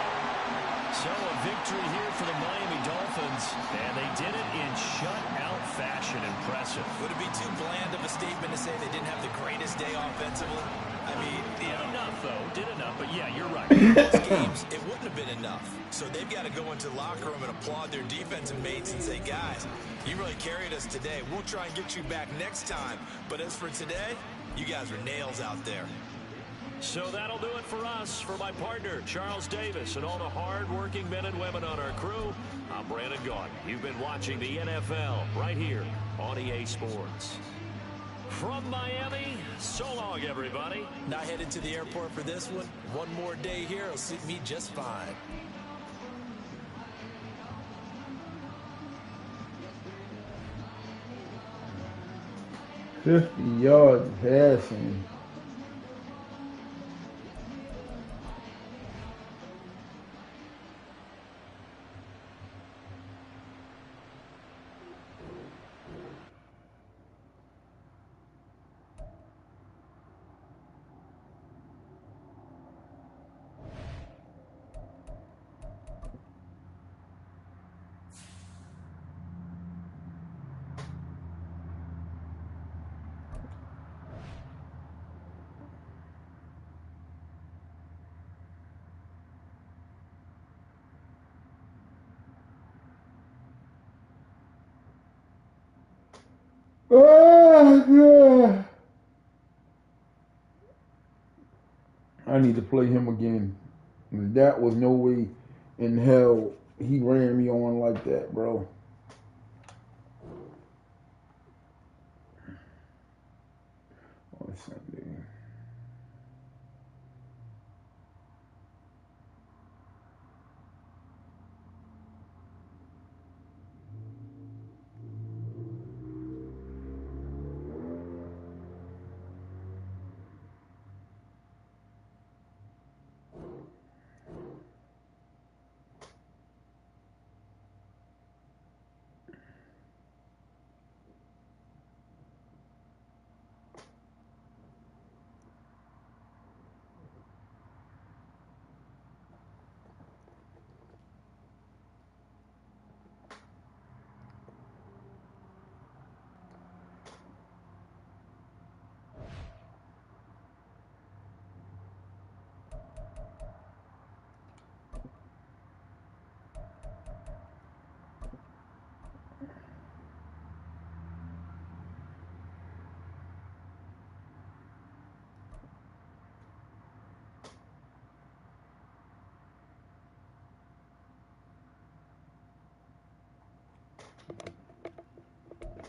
So a victory here for the Miami Dolphins, and they did it in shutout fashion. Impressive. Would it be too bland of a statement to say they didn't have the greatest day offensively? I mean, Did enough, though. Did enough, but yeah, you're right. most games, it wouldn't have been enough. So they've got to go into the locker room and applaud their defensive mates and say, guys, you really carried us today. We'll try and get you back next time. But as for today, you guys are nails out there. So that'll do it for us. For my partner, Charles Davis, and all the hard-working men and women on our crew, I'm Brandon Gaudin. You've been watching the NFL right here on EA Sports. From Miami, so long, everybody. Not headed to the airport for this one. One more day here will suit me just fine. yards passing. Oh, God. I need to play him again. That was no way in hell he ran me on like that, bro. On Sunday.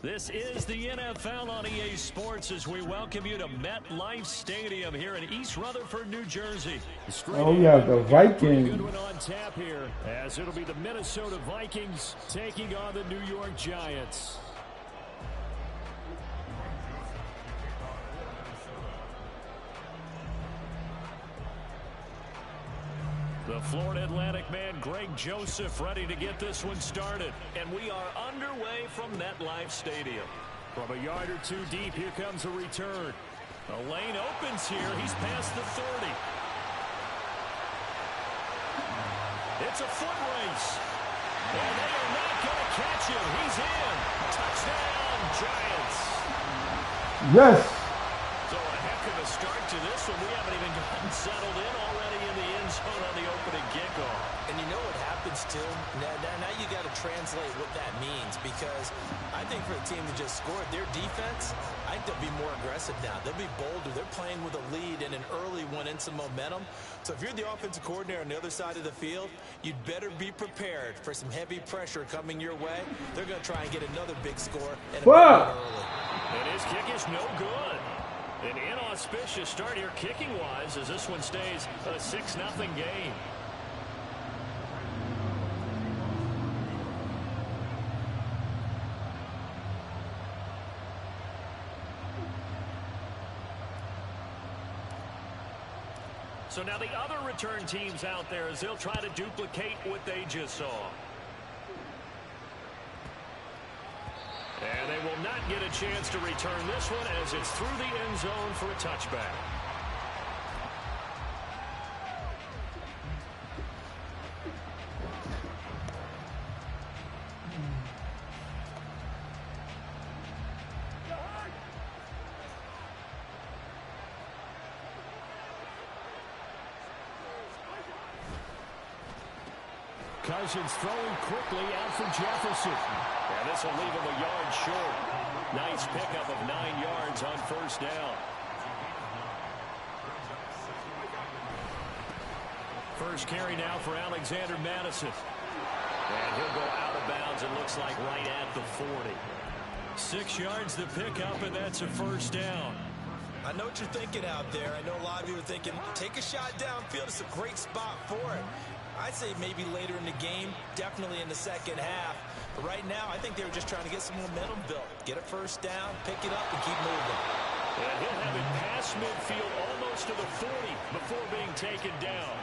This is the NFL on EA Sports as we welcome you to MetLife Stadium here in East Rutherford, New Jersey. Oh, yeah, the Vikings. Good one on tap here, as it'll be the Minnesota Vikings taking on the New York Giants. The Florida Atlantic man, Greg Joseph, ready to get this one started. And we are underway from MetLife Stadium. From a yard or two deep, here comes a return. The lane opens here. He's past the 30. It's a foot race. And they are not going to catch him. He's in. Touchdown, Giants. Yes. So a heck of a start to this one. We haven't even gotten settled in already in the end zone on the opening kickoff. And you know what happens, too? Now you got to translate what that means, because I think for the team to just score their defense, I think they'll be more aggressive now. They'll be bolder. They're playing with a lead and an early one and some momentum. So if you're the offensive coordinator on the other side of the field, you'd better be prepared for some heavy pressure coming your way. They're going to try and get another big score and early. And his kick is no good. An inauspicious start here kicking-wise as this one stays a 6-0 game. So now the other return teams out there as they'll try to duplicate what they just saw. And they will not get a chance to return this one as it's through the end zone for a touchback. Cousins throwing quickly out for Jefferson. And this will leave him a yard short. Nice pickup of 9 yards on first down. First carry now for Alexander Madison. And he'll go out of bounds, it looks like right at the 40. 6 yards the pickup, and that's a first down. I know what you're thinking out there. I know a lot of you are thinking, take a shot downfield. It's a great spot for it. I'd say maybe later in the game, definitely in the second half. But right now, I think they were just trying to get some momentum built. Get a first down, pick it up, and keep moving. And he'll have it past midfield almost to the 40 before being taken down.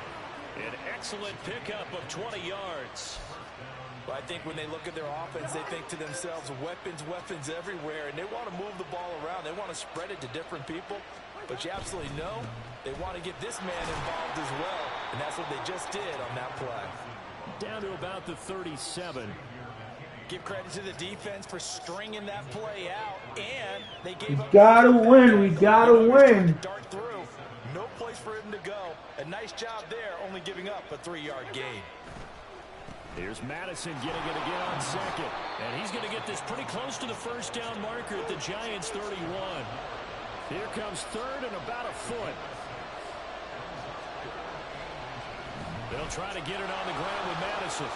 An excellent pickup of 20 yards. Well, I think when they look at their offense, they think to themselves, weapons everywhere, and they want to move the ball around. They want to spread it to different people. But you absolutely know they want to get this man involved as well, and that's what they just did on that play. Down to about the 37. Give credit to the defense for stringing that play out, and they gave up. We gotta win. We gotta win. Dart through. No place for him to go. A nice job there, only giving up a 3-yard gain. Here's Madison getting it again on second. And he's going to get this pretty close to the first down marker at the Giants' 31. Here comes third and about a foot. They'll try to get it on the ground with Madison.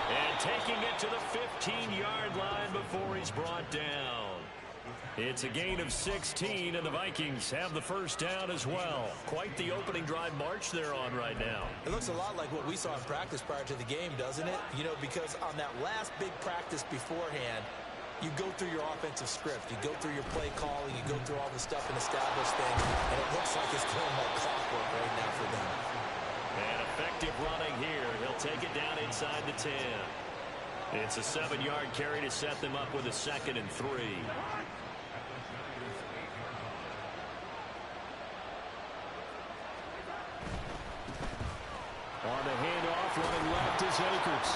And taking it to the 15-yard line before he's brought down. It's a gain of 16, and the Vikings have the first down as well. Quite the opening drive march they're on right now. It looks a lot like what we saw in practice prior to the game, doesn't it? You know, because on that last big practice beforehand, you go through your offensive script. You go through your play calling. You go through all the stuff and establish things. And it looks like it's going like clockwork right now for them. And effective running here. He'll take it down inside the 10. It's a 7-yard carry to set them up with a 2nd and 3. On the handoff, running left is Akers.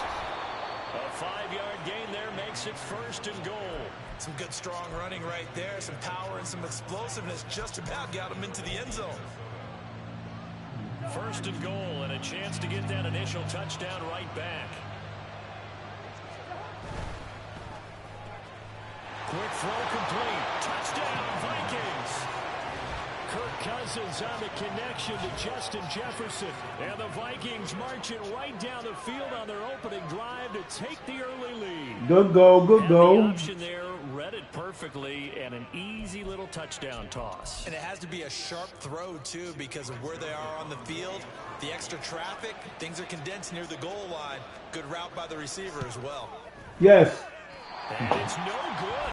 A 5-yard gain there makes it 1st and goal. Some good, strong running right there. Some power and some explosiveness just about got him into the end zone. 1st and goal, and a chance to get that initial touchdown right back. Quick throw complete. Touchdown, Vikings. Kirk Cousins on the connection to Justin Jefferson. And the Vikings marching right down the field on their opening drive to take the early lead. Good go, good And go. the option there, read it perfectly, and an easy little touchdown toss. And it has to be a sharp throw, too, because of where they are on the field. The extra traffic, things are condensed near the goal line. Good route by the receiver as well. Yes. And it's no good.